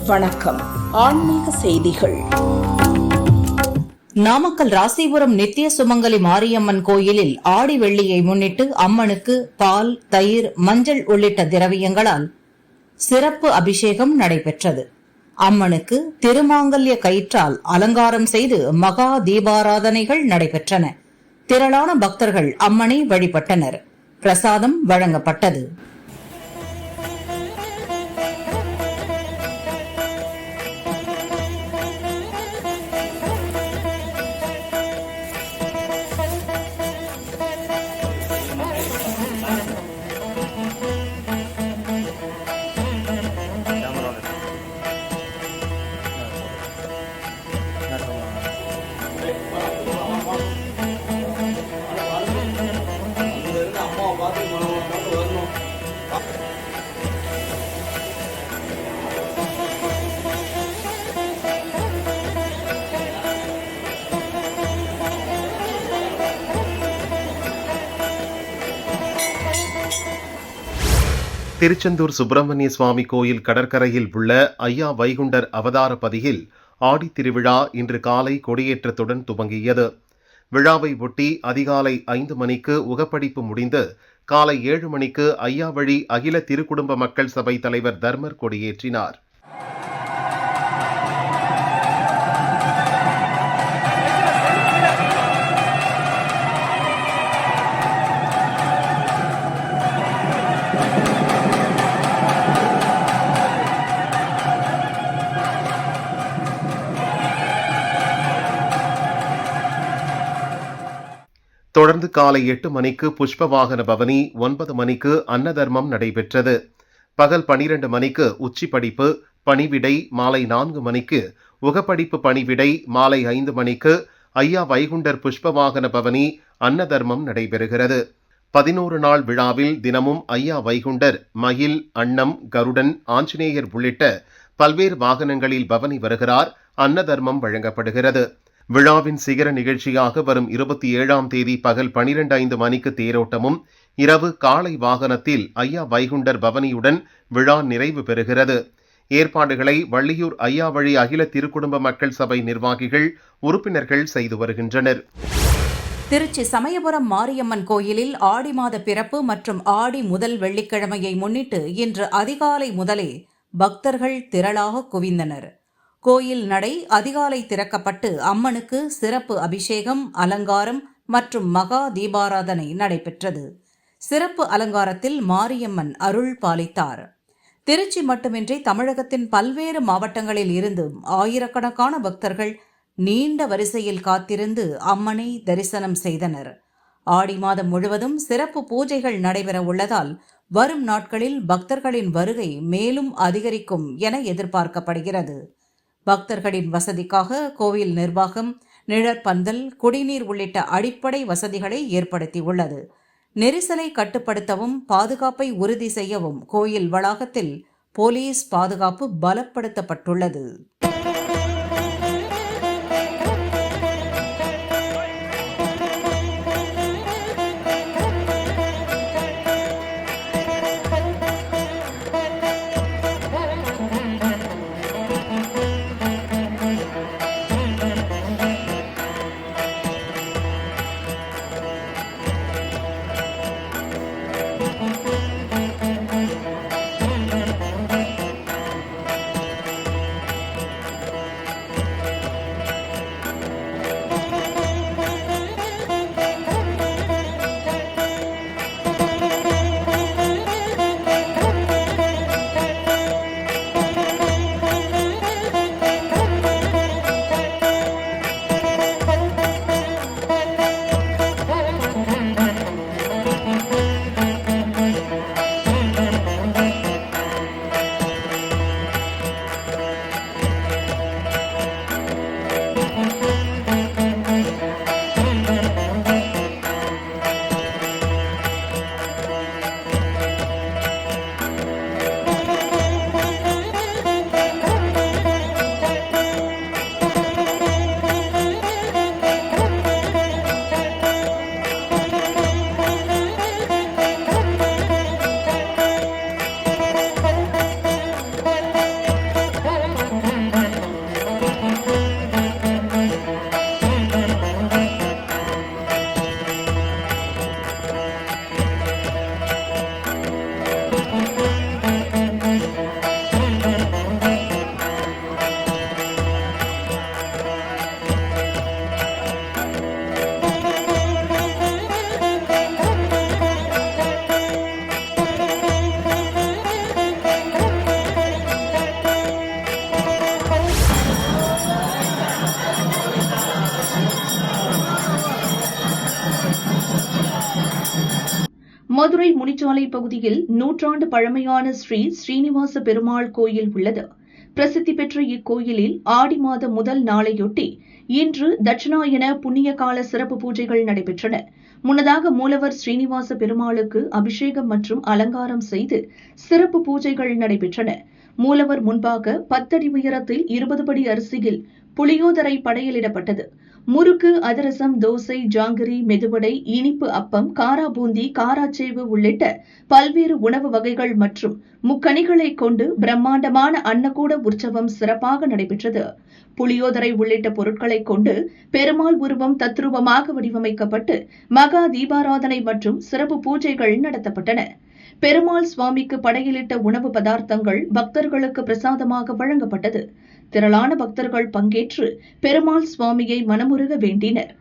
வணக்கம். ஆன்மீக செய்திகள். நாமக்கல் ராசிபுரம் நித்திய சுமங்கலி மாரியம்மன் கோயிலில் ஆடி வெள்ளியை முன்னிட்டு அம்மனுக்கு பால், தயிர், மஞ்சள் உள்ளிட்ட திரவியங்களால் சிறப்பு அபிஷேகம் நடைபெற்றது. அம்மனுக்கு திருமாங்கல்ய கயிற்றால் அலங்காரம் செய்து மகா தீபாராதனைகள் நடைபெற்றன. திரளான பக்தர்கள் அம்மனை வழிபட்டனர். பிரசாதம் வழங்கப்பட்டது. திருச்செந்தூர் சுப்பிரமணிய சுவாமி கோயில் கடற்கரையில் உள்ள ஐயா வைகுண்டர் அவதார பதியில் ஆடி திருவிழா இன்று காலை கொடியேற்றத்துடன் துவங்கியது. விழாவை ஒட்டி அதிகாலை 5 மணிக்கு உகப்படிப்பு முடிந்து காலை 7 மணிக்கு ஐயா வழி அகில திருக்குடும்ப மக்கள் சபை தலைவர் தர்மர் கொடியேற்றினார். தொடர்ந்து காலை 8 மணிக்கு புஷ்ப வாகன பவனி, 9 மணிக்கு அன்னதர்மம் நடைபெற்றது. பகல் 12 மணிக்கு உச்சி படிப்பு, பணிவிடை, மாலை 4 மணிக்கு உகப்படிப்பு பணிவிடை, மாலை 5 மணிக்கு ஐயா வைகுண்டர் புஷ்ப வாகன பவனி, அன்னதர்மம் நடைபெறுகிறது. 11 நாள் விழாவில் தினமும் ஐயா வைகுண்டர் மயில், அன்னம், கருடன், ஆஞ்சநேயர் உள்ளிட்ட பல்வேறு வாகனங்களில் பவனி வருகிறார். அன்னதர்மம் வழங்கப்படுகிறது. விழாவின் சிகர நிகழ்ச்சியாக வரும் 27ஆம் தேதி பகல் 12:05 மணிக்கு தேரோட்டமும், இரவு காளை வாகனத்தில் ஐயா வைகுண்டர் பவனியுடன் விழா நிறைவு பெறுகிறது. ஏற்பாடுகளை வள்ளியூர் ஐயா வழி அகில திருக்குடும்ப மக்கள் சபை நிர்வாகிகள், உறுப்பினர்கள் செய்து வருகின்றனர். திருச்சி சமயபுரம் மாரியம்மன் கோயிலில் ஆடி மாத பிறப்பு மற்றும் ஆடி முதல் வெள்ளிக்கிழமையை முன்னிட்டு இன்று அதிகாலை முதலே பக்தர்கள் திரளாக குவிந்தனர். கோயில் நடை அதிகாலை திறக்கப்பட்டு அம்மனுக்கு சிறப்பு அபிஷேகம், அலங்காரம் மற்றும் மகா தீபாராதனை நடைபெற்றது. சிறப்பு அலங்காரத்தில் மாரியம்மன் அருள் பாலித்தார். திருச்சி மட்டுமின்றி தமிழகத்தின் பல்வேறு மாவட்டங்களில் இருந்தும் ஆயிரக்கணக்கான பக்தர்கள் நீண்ட வரிசையில் காத்திருந்து அம்மனை தரிசனம் செய்தனர். ஆடி மாதம் முழுவதும் சிறப்பு பூஜைகள் நடைபெற உள்ளதால் வரும் நாட்களில் பக்தர்களின் வருகை மேலும் அதிகரிக்கும் என எதிர்பார்க்கப்படுகிறது. பக்தர்களின் வசதிக்காக கோவில் நிர்வாகம் நிழற்பந்தல், குடிநீர் உள்ளிட்ட அடிப்படை வசதிகளை ஏற்படுத்தியுள்ளது. நெரிசலை கட்டுப்படுத்தவும் பாதுகாப்பை உறுதி செய்யவும் கோயில் வளாகத்தில் போலீஸ் பாதுகாப்பு பலப்படுத்தப்பட்டுள்ளது. மதுரை முனிச்சாலை பகுதியில் நூற்றாண்டு பழமையான ஸ்ரீ ஸ்ரீனிவாச பெருமாள் கோயில் உள்ளது. பிரசித்தி பெற்ற இக்கோயிலில் ஆடி மாத முதல் நாளையொட்டி இன்று தட்சிணாயன புண்ணிய கால சிறப்பு பூஜைகள் நடைபெற்றன. முன்னதாக மூலவர் ஸ்ரீனிவாச பெருமாளுக்கு அபிஷேகம் மற்றும் அலங்காரம் செய்து சிறப்பு பூஜைகள் நடைபெற்றன. மூலவர் முன்பாக 10 அடி உயரத்தில் 20 படி அரிசியில் புளியோதரை படையலிடப்பட்டது. முறுக்கு, அதிரசம், தோசை, ஜாங்கிரி, மெதுவடை, இனிப்பு அப்பம், காரா பூந்தி, காராச்சேவு உள்ளிட்ட பல்வேறு உணவு வகைகள் மற்றும் முக்கணிகளை கொண்டு பிரம்மாண்டமான அன்னக்கூட உற்சவம் சிறப்பாக நடைபெற்றது. புளியோதரை உள்ளிட்ட பொருட்களை கொண்டு பெருமாள் உருவம் தத்ரூபமாக வடிவமைக்கப்பட்டு மகா தீபாராதனை மற்றும் சிறப்பு பூஜைகள் நடத்தப்பட்டன. பெருமாள் சுவாமிக்கு படையிலிட்ட உணவு பதார்த்தங்கள் பக்தர்களுக்கு பிரசாதமாக வழங்கப்பட்டது. திரளான பக்தர்கள் பங்கேற்று பெருமாள் சுவாமியை மனமுருக வேண்டினர்.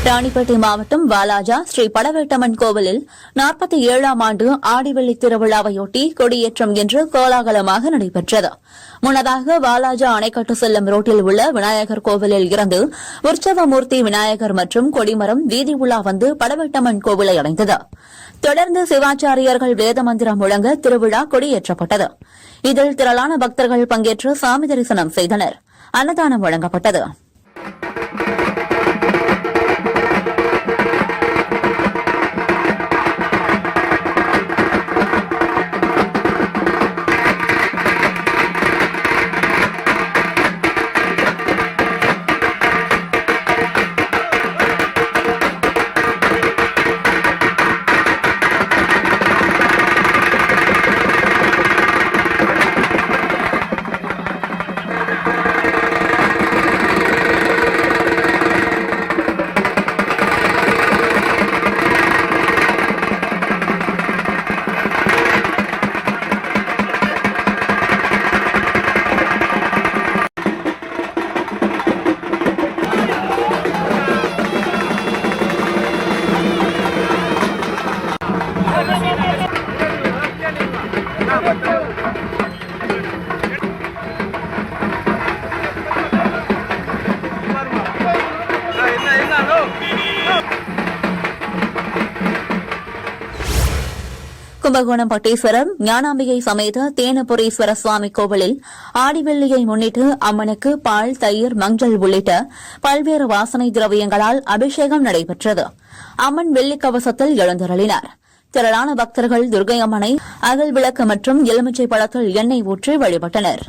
ராணிப்பேட்டை மாவட்டம் வாலாஜா ஸ்ரீ படவேட்டம்மன் கோவிலில் 47ஆம் ஆண்டு ஆடிவெள்ளி திருவிழாவையொட்டி கொடியேற்றம் இன்று கோலாகலமாக நடைபெற்றது. முன்னதாக வாலாஜா அணைக்கட்டு செல்லும் ரோட்டில் உள்ள விநாயகர் கோவிலில் இருந்து உற்சவமூர்த்தி விநாயகர் மற்றும் கொடிமரம் வீதி உலா வந்து படவேட்டம்மன் கோவிலை அடைந்தது. தொடர்ந்து சிவாச்சாரியர்கள் வேத மந்திரம் முழங்க திருவிழா கொடியேற்றப்பட்டது. இதில் திரளான பக்தர்கள் பங்கேற்று சாமி தரிசனம் செய்தனர். அன்னதானம் வழங்கப்பட்டது. கும்பகோணம் பட்டீஸ்வரம் ஞானாம்பிகை சமேத தேனபுரீஸ்வர சுவாமி கோவிலில் ஆடிவெள்ளியை முன்னிட்டு அம்மனுக்கு பால், தயிர், மஞ்சள் உள்ளிட்ட பல்வேறு வாசனை திரவியங்களால் அபிஷேகம் நடைபெற்றது. அம்மன் வெள்ளிக் கவசத்தில் எழுந்தருளினார். திரளான பக்தர்கள் துர்க்கை அம்மனை அகல் விளக்கு மற்றும் எலுமிச்சை பழத்தில் எண்ணெய் ஊற்றி வழிபட்டனர்.